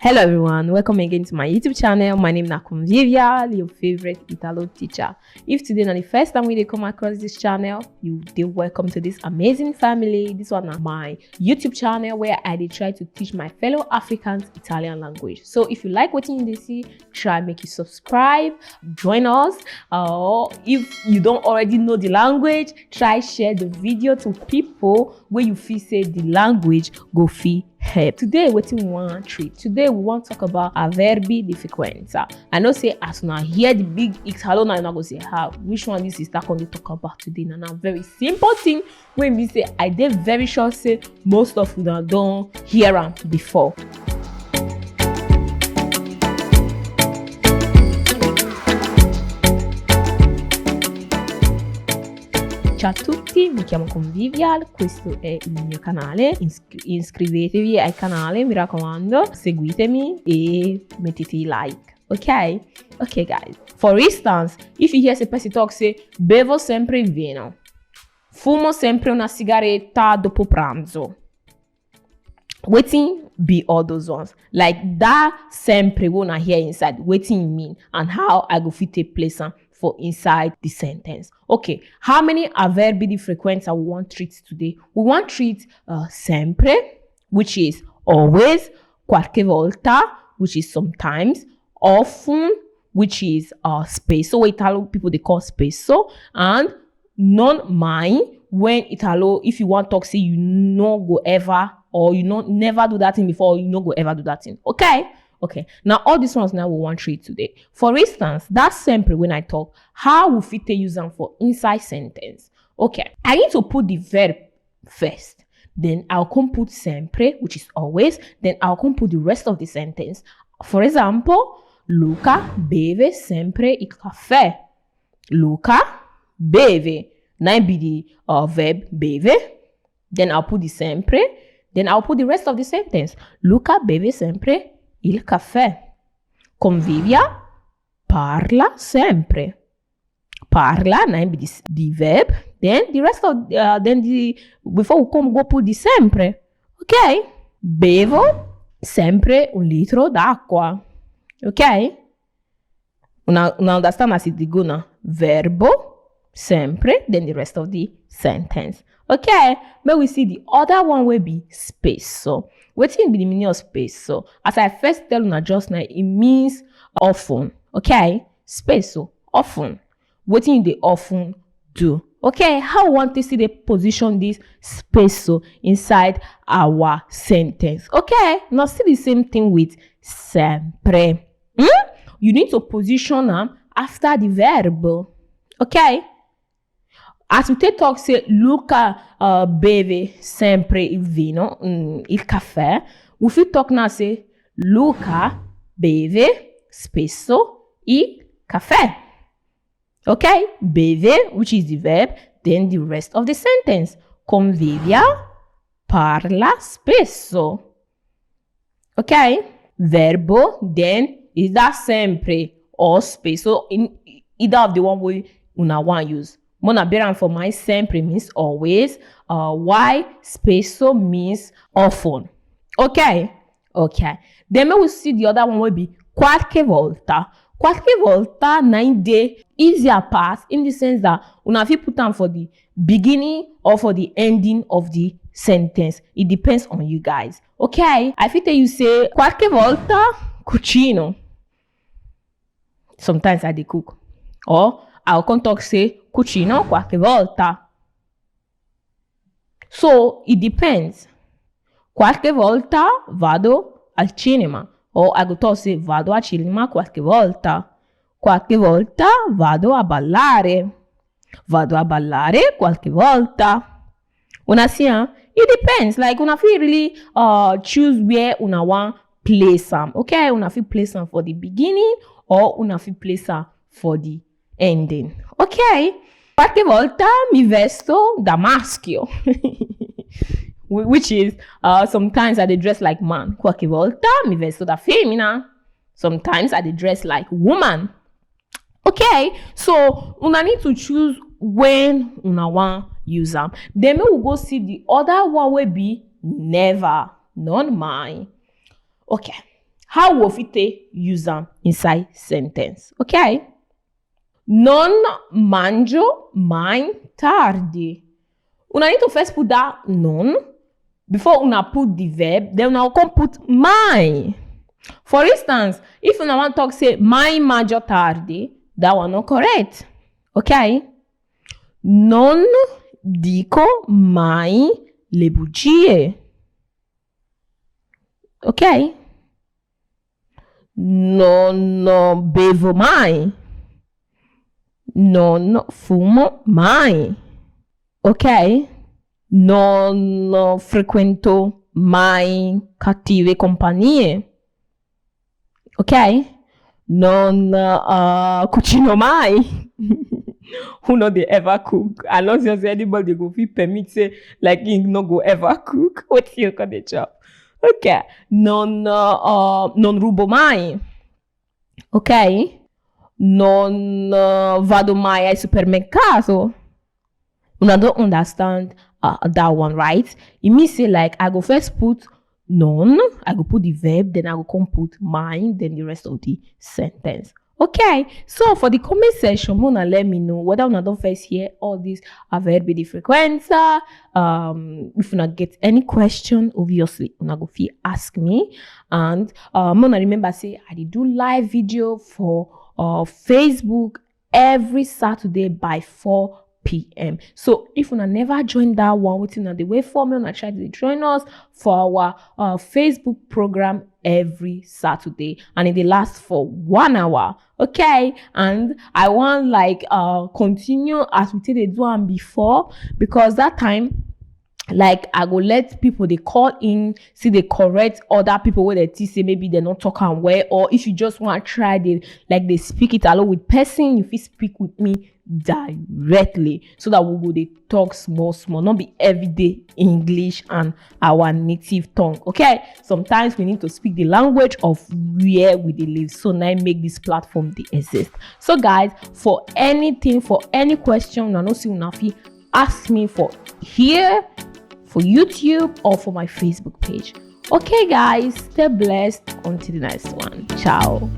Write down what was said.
Hello everyone, welcome again to my YouTube channel. My name is Convivial, your favorite Italo teacher. If today is the first time we come across this channel, you did welcome to this amazing family. This one is my YouTube channel where I did try to teach my fellow Africans Italian language. So if you like what you see, try make you subscribe, join us. Or if you don't already know the language, try share the video to people where you feel say the language go feel help. Today wetin we wan treat. Today we wan talk about avverbi di frequenza. I know say as una hear the big italo now, you not go say how which one this is that going to talk about today. Na very simple thing when we say I dey very sure say most of una don hear am before. Ciao a tutti, mi chiamo Convivial, questo è il mio canale, iscrivetevi al canale, mi raccomando, seguitemi e mettete i like, ok? Ok guys, for instance, if you hear a person talk say, bevo sempre il vino, fumo sempre una sigaretta dopo pranzo, wetin be all those ones? Like that sempre when I hear inside, wetin e mean and how I go fit take place am for inside the sentence. Okay, how many avverbi di frequenza we want treat today? We want treat sempre, which is always, qualche volta, which is sometimes, often, which is spesso, what Italo people they call spesso, and non mai, when Italo, if you want to talk, say you no go ever, or you no never do that thing before, you no go ever do that thing. Okay, now all these ones now we want to treat today. For instance, that's sempre when I talk, how we fit use them for inside sentence. Okay, I need to put the verb first. Then I'll come put sempre, which is always. Then I'll come put the rest of the sentence. For example, Luca beve sempre il caffè. Luca beve. Now be the verb beve. Then I'll put the sempre. Then I'll put the rest of the sentence. Luca beve sempre il caffè. Convivia parla sempre. Parla, now be the verb. Then the rest of before we come go put the sempre. Okay? Bevo sempre un litro d'acqua. Okay? Una understand as it go now. Verbo sempre, then the rest of the sentence. Okay, but we see the other one will be spesso. Wetin be the meaning of spesso? As I first tell you just now, it means often. Okay, spesso, often. Wetin they often do. Okay, how we want to see the position this spesso inside our sentence. Okay, now see the same thing with sempre. You need to position them after the verb. Okay. As we talk, say Luca beve sempre il vino, il caffè. We fit talk now say Luca beve spesso il caffè. Okay, beve, which is the verb, then the rest of the sentence. Convivia parla spesso. Okay, verbo then is that sempre or spesso in either of the one way una want use. Mona beran for my sempre means always. Why spesso means often. Okay. Then we will see the other one will be qualche volta. Qualche volta 9 day easier part in the sense that una fit put them for the beginning or for the ending of the sentence. It depends on you guys. Okay. I fit tell you say qualche volta cucino. Sometimes I dey cook. Or I'll come talk say cucino qualche volta. So it depends. Qualche volta vado al cinema. Or I go talk say vado al cinema qualche volta. Qualche volta vado a ballare. Vado a ballare qualche volta. Una see, it depends. Like una fit really choose where una want place am. Okay, una fit place am for the beginning or una fit place am for the ending. Ok, qualche volta mi vesto da maschio. Which is sometimes I dress like man. Qualche volta mi vesto da femmina. Sometimes I dress like woman. Okay, so una need to choose when una want use them. Then we will go see the other one will be never, not mine. Okay, how we fit take use am inside sentence. Okay? Non mangio mai tardi. Una need to first put that non before una put the verb, then una come put mai. For instance, if una want talk say mai mangio tardi, that one not correct. Okay? Non dico mai le bugie. Ok? Non bevo mai. Non fumo mai. Ok? Non frequento mai cattive compagnie. Ok? Non cucino mai. Who know they ever cook? I don't see anybody go fit permit say like him no go ever cook. What you call the job? Okay. Non rubo mai. Ok? Non vado mai al supermercato. Una don't understand that one, right? It means say like I go first put non, I go put the verb, then I go come put mine, then the rest of the sentence. Okay, so for the comment section, Mona let me know whether una don't first hear all these avverbi di frequenza. If una get any question, obviously una go fit ask me. And Mona remember say I did do live video for Facebook every Saturday by 4 p.m. So if una never joined that one, waiting on the way for me, una try to join us for our Facebook program every Saturday, and it lasts for 1 hour. Okay, and I want like continue as we did the do one before, because that time like I go let people they call in, see they correct other people where they say maybe they're not talking well, or if you just want to try they speak it along with person, if you speak with me directly, so that we go they talk small, not be everyday English and our native tongue. Okay, sometimes we need to speak the language of where we live, so now make this platform they exist. So guys, for anything, for any question, I know see unafi ask me for here, for YouTube, or for my Facebook page. Okay guys, stay blessed until the next one. Ciao.